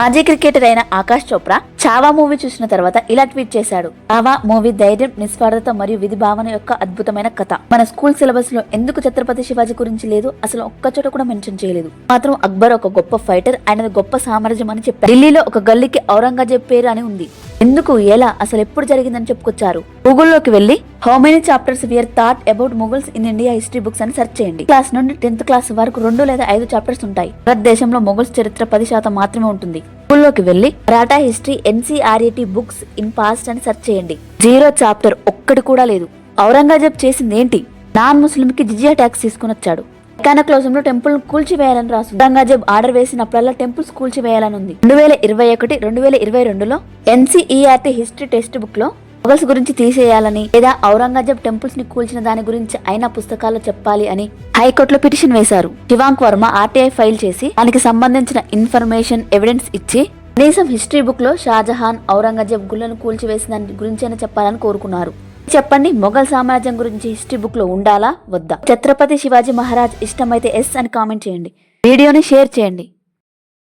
మాజీ క్రికెటర్ అయిన ఆకాష్ చోప్రా చావా మూవీ చూసిన తర్వాత ఇలా ట్వీట్ చేశాడు. చావా మూవీ ధైర్యం, నిస్వార్థత మరియు విధి భావన యొక్క అద్భుతమైన కథ. మన స్కూల్ సిలబస్ లో ఎందుకు ఛత్రపతి శివాజీ గురించి లేదు, అసలు ఒక్క చోట కూడా మెన్షన్ చేయలేదు. మాత్రం అక్బర్ ఒక గొప్ప ఫైటర్, ఆయనది గొప్ప సామ్రాజ్యం అని చెప్పారు. ఢిల్లీలో ఒక గల్లీకి ఔరంగజేబ్ పేరు అని ఉంది. ఎందుకు, ఎలా, అసలు ఎప్పుడు జరిగిందని చెప్పుకొచ్చారు. గూగుల్లోకి వెళ్లి how many chapters were taught about Mughals in India history books అని సెర్చ్ చేయండి. క్లాస్ నుండి 10th క్లాస్ వరకు 2 లేదా 5 చాప్టర్స్ ఉంటాయి. భారతదేశంలో మొఘల్స్ చరిత్ర 10% మాత్రమే ఉంటుంది. గూగుల్లోకి వెళ్లి Maratha history NCERT books in past అని సెర్చ్ చేయండి. 0 చాప్టర్ ఒక్కటి కూడా లేదు. ఔరంగజేబ్ చేసింది ఏంటి? నాన్ ముస్లిం కి జిజియా ట్యాక్స్ తీసుకుని వచ్చాడు. ఎకానక్లోజంలో టెంపుల్ కూల్చివేయాలని రాసు. ఔరంగజేబ్ ఆర్డర్ వేసినప్పుడల్లా టెంపుల్స్ కూల్చివేయాలని ఉంది. 2021, 2022లో NCERT హిస్టరీ టెక్స్ట్ బుక్ లో మొఘల్స్ గురించి తీసేయాలని లేదా ఔరంగజేబ్ టెంపుల్స్ ని కూల్చిన దాని గురించి అయినా పుస్తకాల్లో చెప్పాలి అని హైకోర్టులో పిటిషన్ వేశారు. శివాంక్ వర్మ RTI ఫైల్ చేసి దానికి సంబంధించిన ఇన్ఫర్మేషన్, ఎవిడెన్స్ ఇచ్చి కనీసం హిస్టరీ బుక్ లో షాజహాన్, ఔరంగజేబ్ గుళ్లను కూల్చివేసిన దాని గురించైనా చెప్పాలని కోరుకున్నారు. చెప్పండి, మొఘల్ సామ్రాజ్యం గురించి హిస్టరీ బుక్ లో ఉండాలా వద్దా? ఛత్రపతి శివాజీ మహారాజ్ ఇష్టమైతే ఎస్ అని కామెంట్ చేయండి. వీడియోని షేర్ చేయండి.